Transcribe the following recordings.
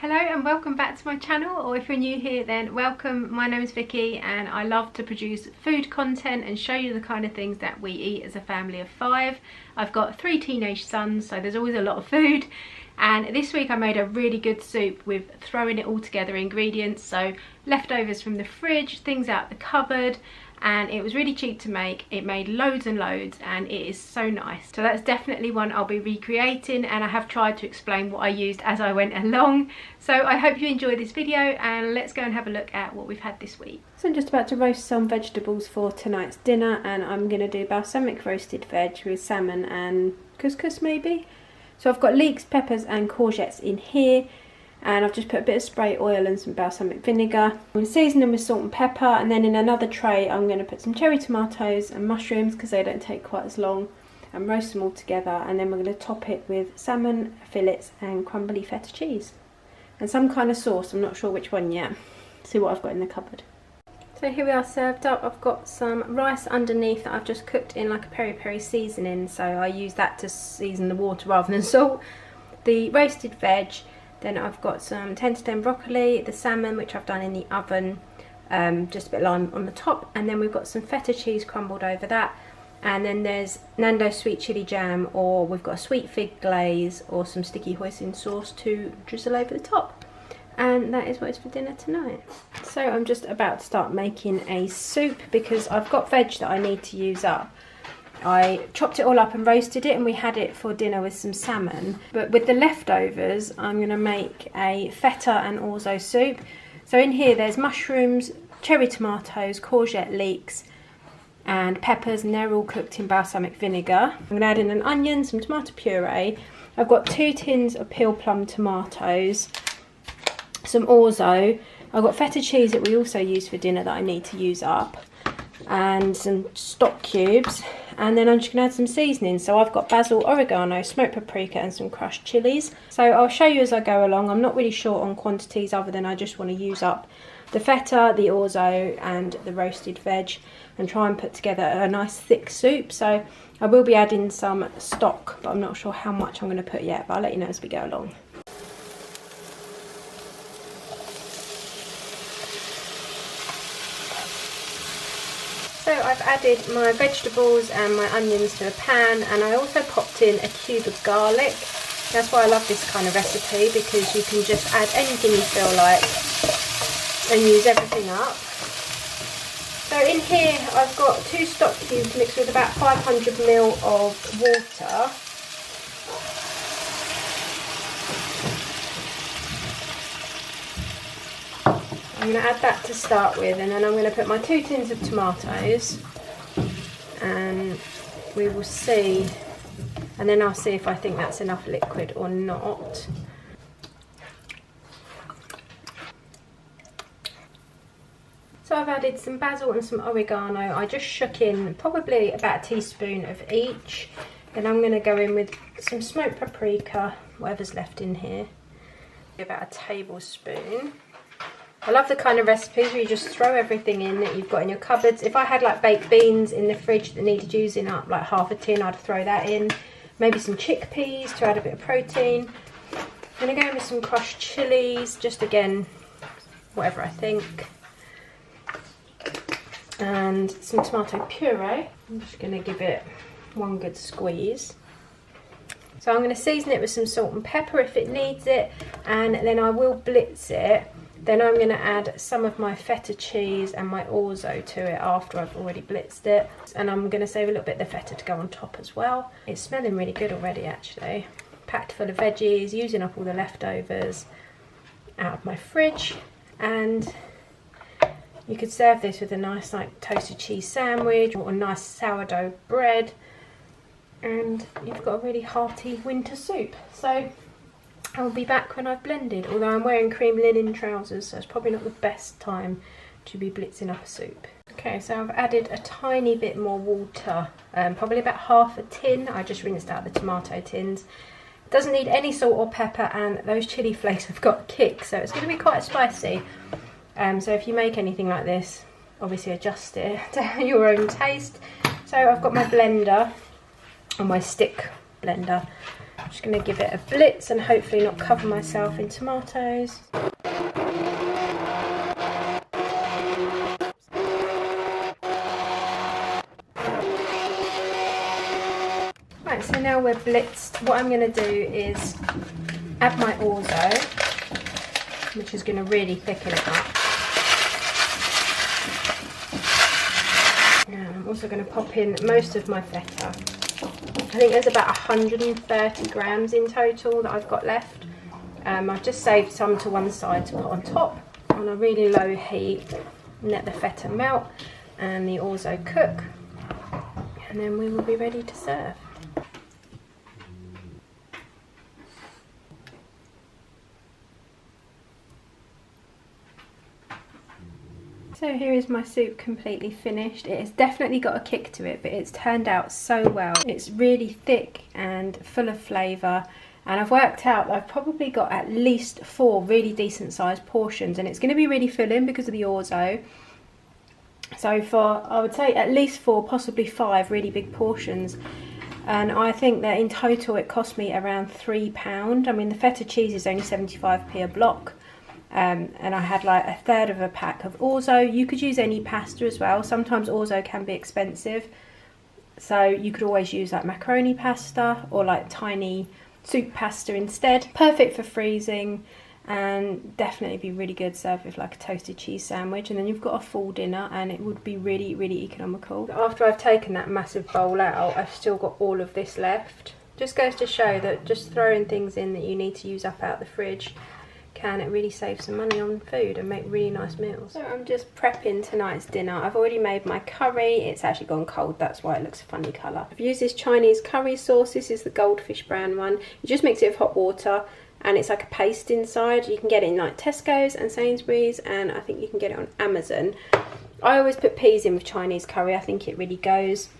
Hello and welcome back to my channel, or if you're new here then welcome. My name is Vicky and I love to produce food content and show you the kind of things that we eat as a family of 5. I've got 3 teenage sons, so there's always a lot of food, and this week I made a really good soup with throwing it all together ingredients, so leftovers from the fridge, things out the cupboard, and it was really cheap to make. It made loads and loads and it is so nice. So that's definitely one I'll be recreating, and I have tried to explain what I used as I went along. So I hope you enjoy this video and let's go and have a look at what we've had this week. So I'm just about to roast some vegetables for tonight's dinner, and I'm going to do balsamic roasted veg with salmon and couscous maybe. So I've got leeks, peppers and courgettes in here. And I've just put a bit of spray oil and some balsamic vinegar. I'm going to season them with salt and pepper, and then in another tray I'm going to put some cherry tomatoes and mushrooms because they don't take quite as long, and roast them all together, and then we're going to top it with salmon fillets and crumbly feta cheese and some kind of sauce. I'm not sure which one yet. See what I've got in the cupboard. So here we are served up. I've got some rice underneath that I've just cooked in like a peri-peri seasoning, so I use that to season the water rather than salt. The roasted veg. Then I've got some 10 to 10 broccoli, the salmon which I've done in the oven, just a bit lime on the top, and then we've got some feta cheese crumbled over that, and then there's Nando's sweet chilli jam, or we've got a sweet fig glaze or some sticky hoisin sauce to drizzle over the top. And that is what is for dinner tonight. So I'm just about to start making a soup because I've got veg that I need to use up. I chopped it all up and roasted it, and we had it for dinner with some salmon. But with the leftovers, I'm going to make a feta and orzo soup. So in here there's mushrooms, cherry tomatoes, courgette leeks and peppers, and they're all cooked in balsamic vinegar. I'm going to add in an onion, some tomato puree. I've got 2 tins of peel plum tomatoes, some orzo. I've got feta cheese that we also use for dinner that I need to use up, and some stock cubes, and then I'm just going to add some seasoning. So I've got basil, oregano, smoked paprika and some crushed chilies. So I'll show you as I go along. I'm not really short on quantities other than I just want to use up the feta, the orzo and the roasted veg and try and put together a nice thick soup. So I will be adding some stock, but I'm not sure how much I'm going to put yet, but I'll let you know as we go along. So I've added my vegetables and my onions to the pan, and I also popped in a cube of garlic. That's why I love this kind of recipe, because you can just add anything you feel like and use everything up. So in here I've got 2 stock cubes mixed with about 500 ml of water. I'm going to add that to start with, and then I'm going to put my 2 tins of tomatoes, and we will see, and then I'll see if I think that's enough liquid or not. So I've added some basil and some oregano. I just shook in probably about a teaspoon of each. Then I'm going to go in with some smoked paprika, whatever's left in here, about a tablespoon. I love the kind of recipes where you just throw everything in that you've got in your cupboards. If I had like baked beans in the fridge that needed using up, like half a tin, I'd throw that in. Maybe some chickpeas to add a bit of protein. I'm going to go in with some crushed chilies, just again, whatever I think. And some tomato puree. I'm just going to give it one good squeeze. So I'm going to season it with some salt and pepper if it needs it, and then I will blitz it. Then I'm going to add some of my feta cheese and my orzo to it after I've already blitzed it. And I'm going to save a little bit of the feta to go on top as well. It's smelling really good already actually. Packed full of veggies, using up all the leftovers out of my fridge. And you could serve this with a nice like toasted cheese sandwich or a nice sourdough bread. And you've got a really hearty winter soup. So I'll be back when I've blended, although I'm wearing cream linen trousers, so it's probably not the best time to be blitzing up a soup. Okay, so I've added a tiny bit more water, probably about half a tin. I just rinsed out the tomato tins. It doesn't need any salt or pepper, and those chilli flakes have got a kick, so it's going to be quite spicy. So if you make anything like this, obviously adjust it to your own taste. So I've got my blender, or my stick blender, I'm just going to give it a blitz and hopefully not cover myself in tomatoes. Right, so now we're blitzed. What I'm going to do is add my orzo, which is going to really thicken it up. And I'm also going to pop in most of my feta. I think there's about 130 grams in total that I've got left. I've just saved some to one side to put on top on a really low heat. Let the feta melt and the orzo cook, and then we will be ready to serve. So here is my soup completely finished. It has definitely got a kick to it, but it's turned out so well. It's really thick and full of flavour, and I've worked out that I've probably got at least 4 really decent sized portions, and it's going to be really filling because of the orzo. So for, I would say, at least 4, possibly 5 really big portions. And I think that in total it cost me around £3. I mean, the feta cheese is only 75p a block. And I had like 1/3 of a pack of orzo. You could use any pasta as well. Sometimes orzo can be expensive, so you could always use like macaroni pasta or like tiny soup pasta instead. Perfect for freezing, and definitely be really good served with like a toasted cheese sandwich, and then you've got a full dinner, and it would be really, really economical. After I've taken that massive bowl out, I've still got all of this left. Just goes to show that just throwing things in that you need to use up out the fridge can it really save some money on food and make really nice meals. So I'm just prepping tonight's dinner. I've already made my curry. It's actually gone cold, that's why it looks a funny colour. I've used this Chinese curry sauce. This is the goldfish brown one. You just mix it with hot water, and it's like a paste inside. You can get it in like Tesco's and Sainsbury's, and I think you can get it on Amazon. I always put peas in with Chinese curry. I think it really goes.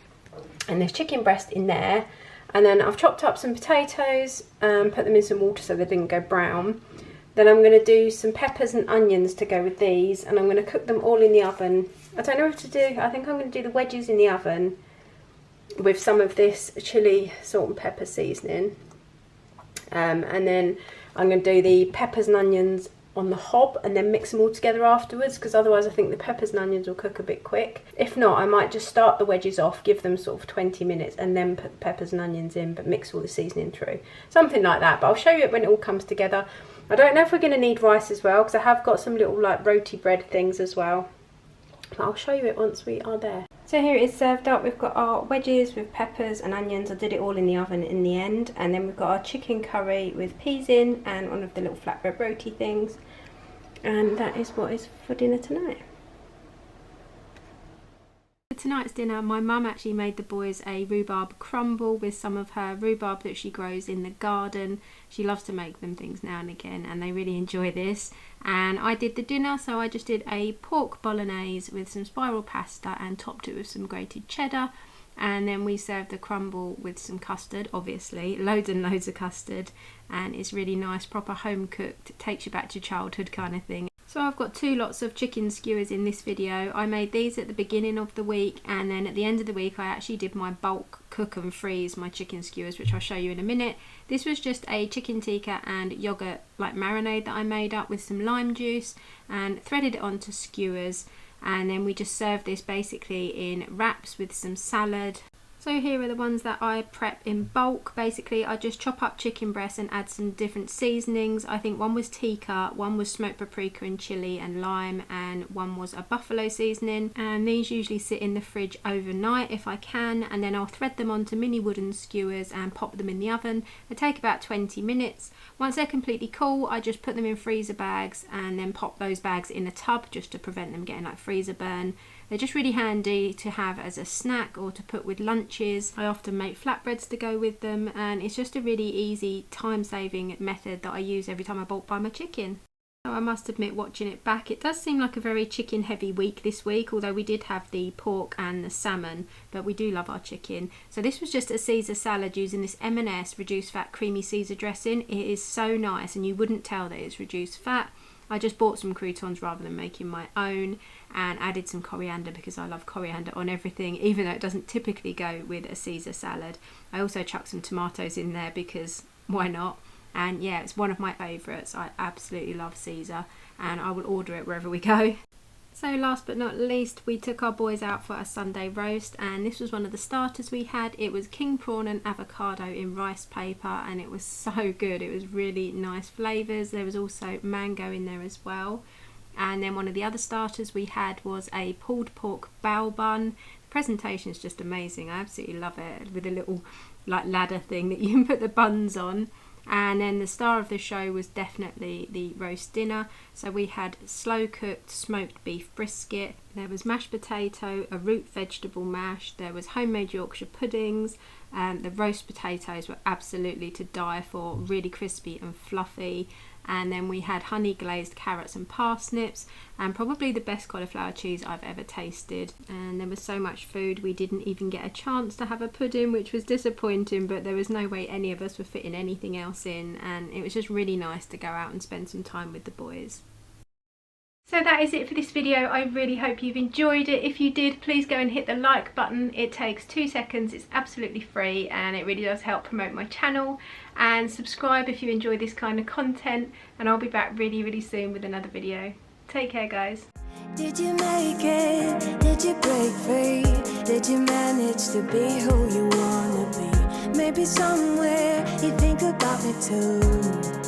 And there's chicken breast in there, and then I've chopped up some potatoes and put them in some water so they didn't go brown. Then I'm going to do some peppers and onions to go with these, and I'm going to cook them all in the oven. I don't know what to do. I think I'm going to do the wedges in the oven with some of this chilli, salt and pepper seasoning. And then I'm going to do the peppers and onions on the hob and then mix them all together afterwards, because otherwise I think the peppers and onions will cook a bit quick. If not, I might just start the wedges off, give them sort of 20 minutes and then put the peppers and onions in, but mix all the seasoning through. Something like that, but I'll show you it when it all comes together. I don't know if we're going to need rice as well, because I have got some little like roti bread things as well. But I'll show you it once we are there. So here it is served up. We've got our wedges with peppers and onions. I did it all in the oven in the end. And then we've got our chicken curry with peas in and one of the little flatbread roti things. And that is what is for dinner tonight. For tonight's dinner, my mum actually made the boys a rhubarb crumble with some of her rhubarb that she grows in the garden. She loves to make them things now and again, and they really enjoy this. And I did the dinner, so I just did a pork bolognese with some spiral pasta and topped it with some grated cheddar. And then we served the crumble with some custard, obviously, loads and loads of custard, and it's really nice, proper home cooked, takes you back to childhood kind of thing. So I've got 2 lots of chicken skewers in this video. I made these at the beginning of the week, and then at the end of the week I actually did my bulk cook and freeze my chicken skewers, which I'll show you in a minute. This was just a chicken tikka and yogurt like marinade that I made up with some lime juice and threaded it onto skewers, and then we just served this basically in wraps with some salad. So here are the ones that I prep in bulk. Basically, I just chop up chicken breasts and add some different seasonings. I think one was tikka, one was smoked paprika and chili and lime, and one was a buffalo seasoning. And these usually sit in the fridge overnight if I can, and then I'll thread them onto mini wooden skewers and pop them in the oven. They take about 20 minutes. Once they're completely cool, I just put them in freezer bags and then pop those bags in a tub just to prevent them getting like freezer burn. They're just really handy to have as a snack or to put with lunches. I often make flatbreads to go with them, and it's just a really easy time-saving method that I use every time I bulk buy my chicken. So I must admit, watching it back, it does seem like a very chicken heavy week this week, although we did have the pork and the salmon, but we do love our chicken. So this was just a Caesar salad using this M&S reduced fat creamy Caesar dressing. It is so nice, and you wouldn't tell that it's reduced fat. I just bought some croutons rather than making my own, and added some coriander because I love coriander on everything, even though it doesn't typically go with a Caesar salad. I also chucked some tomatoes in there because why not? And yeah, it's one of my favourites. I absolutely love Caesar and I will order it wherever we go. So last but not least, we took our boys out for a Sunday roast, and this was one of the starters we had. It was king prawn and avocado in rice paper, and it was so good. It was really nice flavours. There was also mango in there as well. And then one of the other starters we had was a pulled pork bao bun. The presentation is just amazing. I absolutely love it, with a little like ladder thing that you can put the buns on. And then the star of the show was definitely the roast dinner. So we had slow cooked smoked beef brisket, there was mashed potato, a root vegetable mash, there was homemade Yorkshire puddings, the roast potatoes were absolutely to die for, really crispy and fluffy. And then we had honey glazed carrots and parsnips, and probably the best cauliflower cheese I've ever tasted. And there was so much food, we didn't even get a chance to have a pudding, which was disappointing, but there was no way any of us were fitting anything else in, and it was just really nice to go out and spend some time with the boys. So that is it for this video. I really hope you've enjoyed it. If you did, please go and hit the like button. It takes 2 seconds, it's absolutely free, and it really does help promote my channel. And subscribe if you enjoy this kind of content, and I'll be back really soon with another video. Take care, guys. Did you make it? Did you break free? Did you manage to be who you wanna be? Maybe somewhere you think about me too.